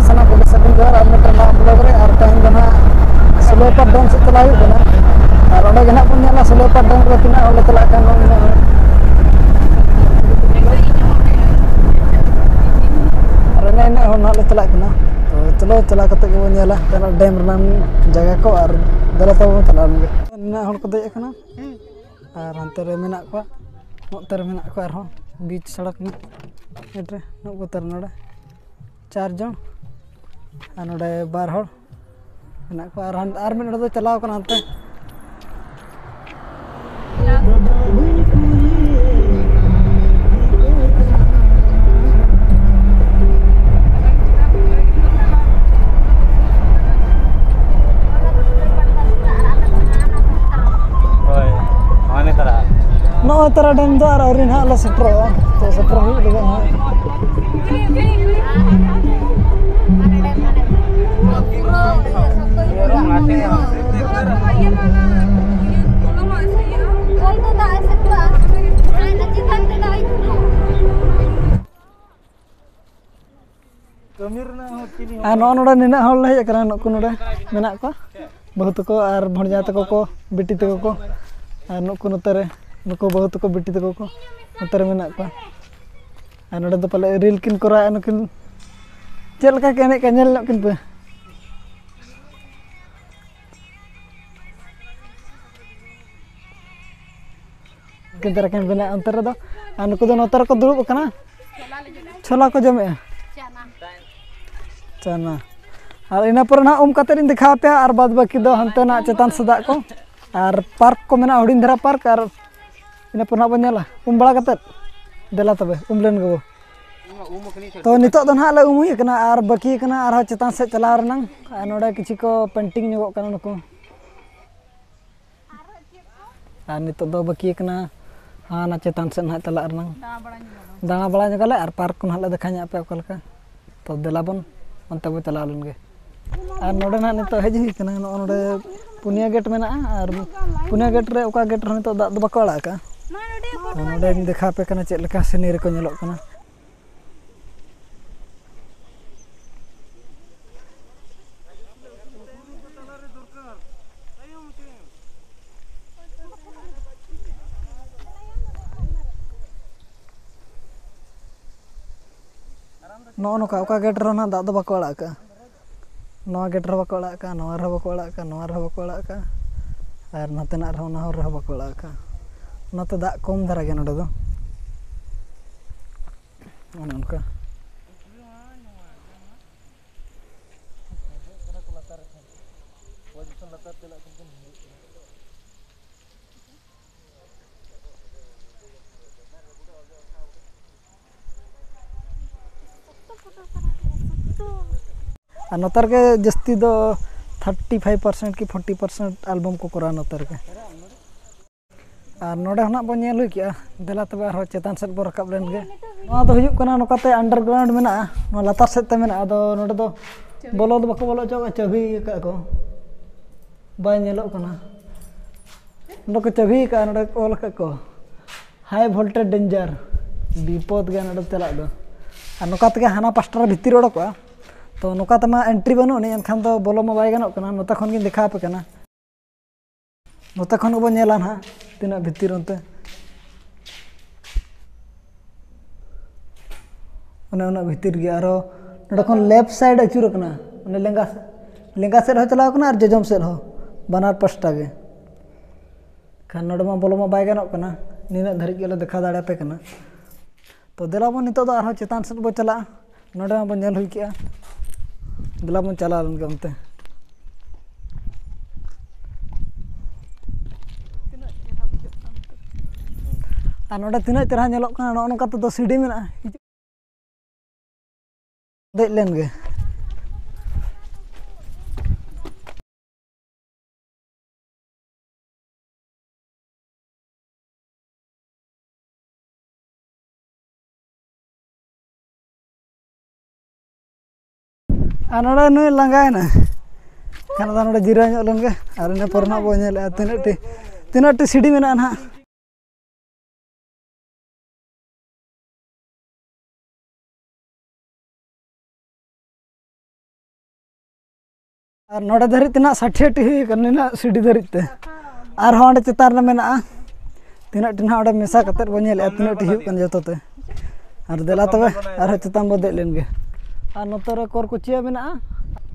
sana pulis sabun jar ar kena blog re ar time dana selopat dong setelah itu na ar onda gena punya lah selopat dong re tina oleh telakan ar ene ona le telak kena to chalo chala kate ke bon nyala dana dam renang jaga ko ar dala taw chala nge na hol ko dej kana ar hante re menak ko noter menak ko ar ho बीच सड़क में एट्रे नोतर नोड़े 4 जन नोड़े 12 हड़ मेना को are में नोड़े चलाव कना हंते no tara dam do ar orin ha la setro to setro hu de na no noda nina hol la hej kana nokku noda menak ko bahut ko ar bhonja tako ko beti tako ko ar nokku notare नुको बहुत को बिटी तको को उतर में को आ नोडे तो पले रील किन करा नकिन चल का केने कनेल नकिन पे किन तरह केन बना अंतर दो आ नुको दो नतर को दुरुब कना छोला को जमे चना और इना पर ना कते दिन दिखा पे और बाद बाकी दो हंते ना चेतन सदा को और पार्क को मेना हुडिन धरा पार्क और ina pernah banyala bala katet dela tabe len go to nitok do na la umui kana ar baki kana ar chetan se chala renang noda kichi ko painting nyogok kana nuko ar nitok do baki kana na chetan se na chala renang dana bala nyogale ar park kun hala dekhanya ape okalka to dela bon onte bo chala lun ge ar noda na nitok heji kana node punia gate mena ar punia gate re oka gate re nitok da do bakala ka नोडे देखा पे कना check लेका scenery को नेलोक कना no नोका ओका gate रो ना दा दो बाको अड़ा का नवा गेट रो बाको अड़ा का नवा रो बाको अड़ा का नवा रो बाको अड़ा का और नतेना रो ना रो बाको अड़ा का नते दा कम धरा गे नोडे दो उनका नतर के जस्ती दो 35% की 40% एल्बम को करा नतर के और नोडे हना बो नेल हुई देला तबे आरो चेतान सेट बो रकाब लेन गे नोआ दो हुजुक कना नोकाते अंडरग्राउंड मेना नो लातार सेट ते मेना आदो नोडे दो बोलो दो बको बोलो चो चबी का को बाय नेलो कना नोको चबी का नोडे ऑल का को हाई वोल्टेज डेंजर विपद गे नोडे चला दो आ नोकाते के हाना पास्टर भितिर ओडको तो नोकाते मा एंट्री बनो ने एनखान दो बोलो मा बाय गानो कना नोता खन गिन देखा पे कना नोता खन बो नेला ना तीना भितिर अंते उना भितर गे आरो नोडे खन लेफ्ट साइड अचुर कना उन लेंगा सेड हो चलाव कना और जजम सेड हो बनार पास्टा गे खान नोडे मा बोलो मा बाय गानो कना निना धरि गेले देखा दाड़ा पे कना तो देला बो नितो दो आरो चेतान सेड बो चला नोडे मा बो नेल हुई किया देला बो चला लन गे अंते आ नोडे तिना चेहरा नेलोक कना नो नोका तो सीढ़ी मेना देख लेन गे नोडे नुई लंगायना खाना नोडे जिरा ᱧᱚᱜ ᱞᱮᱱ ᱜᱮ ᱟᱨ ᱤᱱᱟᱹ ᱯᱚᱨ ᱱᱟᱜ ᱵᱚ ᱧᱮᱞᱮᱜᱼᱟ ᱛᱤᱱᱟᱹᱜ ᱴᱤ ᱥᱤᱰᱤ ᱢᱮᱱᱟᱜᱼᱟ ᱱᱟᱦᱟᱜ और नोड़े धरी तना 60 टी हुई सीढ़ी धरी ते और हाँ चेतान मेना तीना टीना ओडे मेसा कते बो नेल तीना टी हुई जतोते और देला तबे और चेतान बो देज लेनगे और नोते रे कोरकुचिया मेना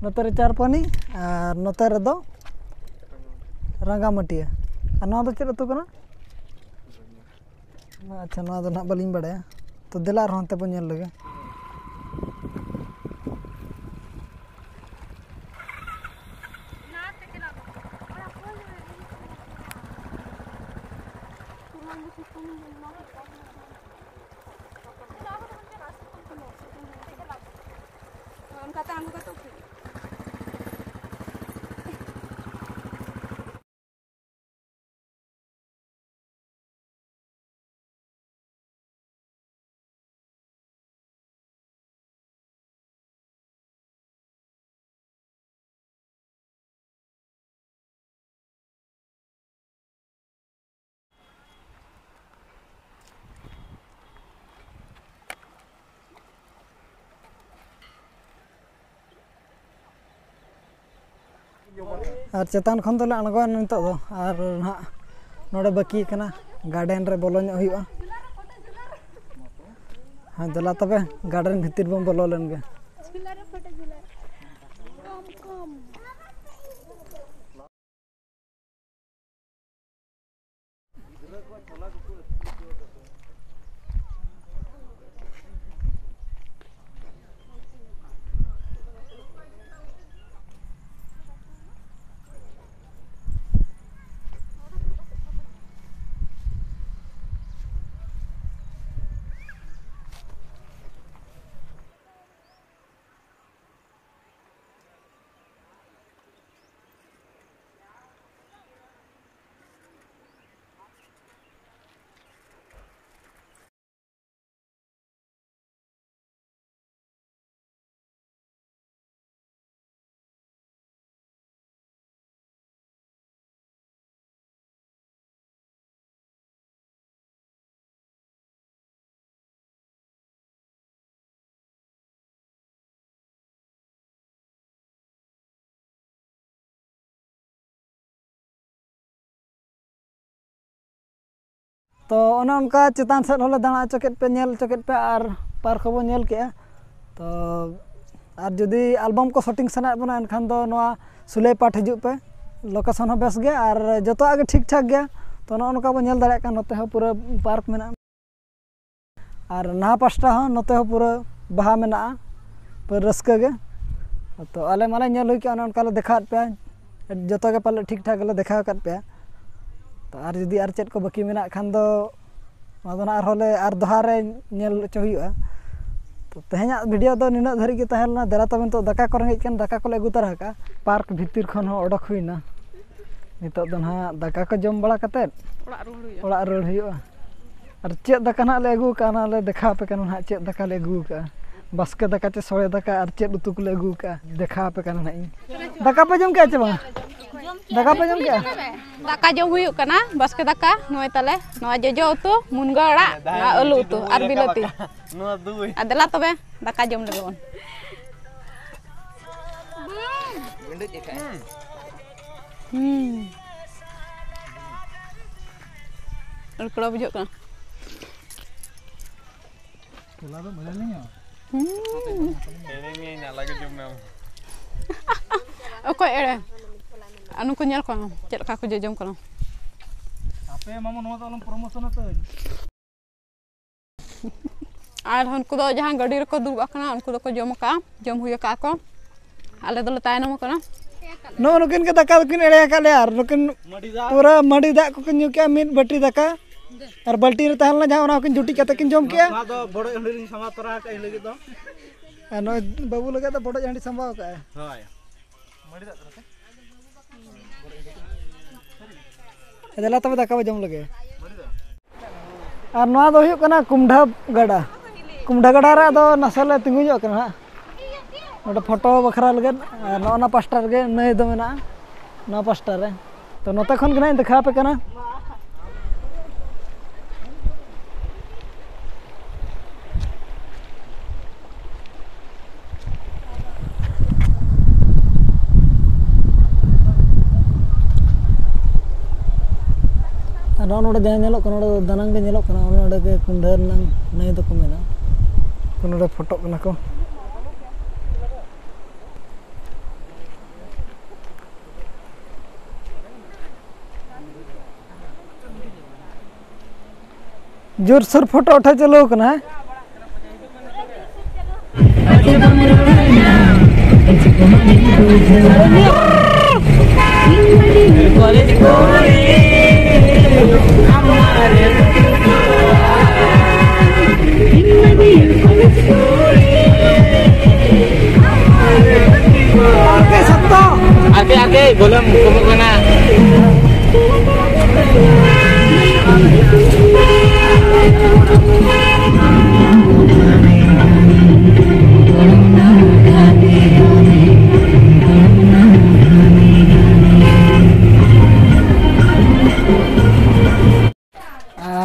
नोते रे चारपानी और नोते रे दो रंगामाटिया और नवा दो चेद अतु कना अच्छा नवा दो ना बालिंग बाड़ाया तो देला और हांते बो नेल लगे और चेतान खन दोले अणगोन नितो दो और ना नोडे बाकी कना गार्डन रे बोलो ᱧᱚᱜ हुआ हाँ दला तबे गार्डन भीतर बम बोलो लेनगे तो उनका चेतान सेट होले दाणा चकेट पे नेल चकेट पे और पार्क बो नेल के तो और जुदी एल्बम को शूटिंग सना बना एनखान दो नवा सुले पाठ हिजु पे लोकेशन हो बेस गया और जतो आगे ठीक ठाक गया तो उनका बो नेल दाड़े का नते हो पूरा पार्क मेना और ना पास्टा हो नते हो पूरा बहा मेना पर रस्का गे तो आले माले नेल हुई के उनका ले देखा पे जतो के पाले ठीक ठाक ले देखा कर पे तो और जुदी और चेत को बाकी मेना खान दो मादना और होले और दोहारे नेल चो हुआ तो तेहना वीडियो दो निना धरी के तहलना देला तबन तो दाका को रंगेज कन दाका को ले अगु तरा का पार्क भीतर खन हो ओडक हुइना नितो दो ना दाका को जम बड़ा कते ओड़ा रोड हुआ और चेत दाका ना ले अगु का ना ले देखा पे कन ना चेत दाका ले अगु का बास्के दाका चे सोए दाका और चेत उतु को ले अगु का देखा पे कन ना दाका पे जम के चे बा दाका पे जम के दाका जम हुई कना बास्के दाका नोय तले नोय जजो उतु मुनगा ओड़ा ना आलू उतु और बिलाती नो दुई अदला तबे दाका जम लगोन कड़ा बुझो का तोला दो मजा नहीं एने में ना लागे जम में ओको एड़े अनु को ñal ko चेद का को जम को आपे मामो नवा तो प्रमोशन तो और उनको दो जहां गाड़ी रको दुब आकना उनको दो को जम का जम हुई का को आले दो तायनम कना नो नुकिन के दाका किन एड़े का ले यार नुकिन पूरा मडी दा को न्यू के मिट बटी दाका और बाल्टी रे तहलना जहां ओना किन जुटी कते किन जम के ना दो बड़ो हंडी समा तोरा का लगी दो नो बाबू लगे तो बड़ो हंडी संभाव का हाय मडी दा देला तब दाका जम लगे और नवा दो हुई कना कुमढा गड़ा रे दो नसले तिंगुजो कना नोडे फोटो बखरा लगे नोना पास्टा रे नई दो मेना नवा पास्टा रे तो नोते खन गना देखा पे कना नोड़े जहाँ नेलोक कना नोड़े दानांग के नेलोक कना नोड़े के कुंडर नंग नहीं तो को मेना नोड़े फोटो कना को जोर सोर फोटो उठा चलो कना आगे गोलम कुमु कना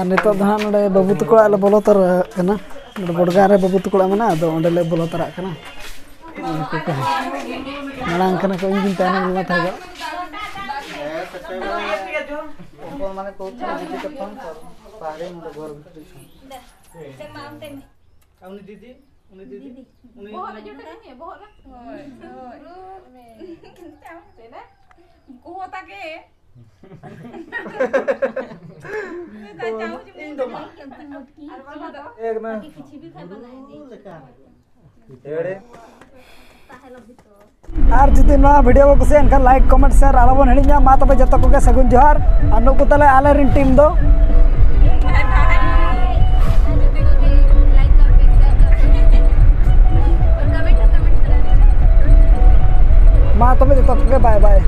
नितो हाँ नोड़े बाबू तक बोलो तर बड़गा रे बाबू तक मेना अंडे बोलो तरह मांग को इन तैन था और जुदी ना वीडियो को कुछ एनखान लाइक कमेंट शेयर आलाबन हिड़िया मा तबे जतो को सगुन जोहार और नुकु तले आले रिन टीम दो मा तबे जतो को बाय बाय।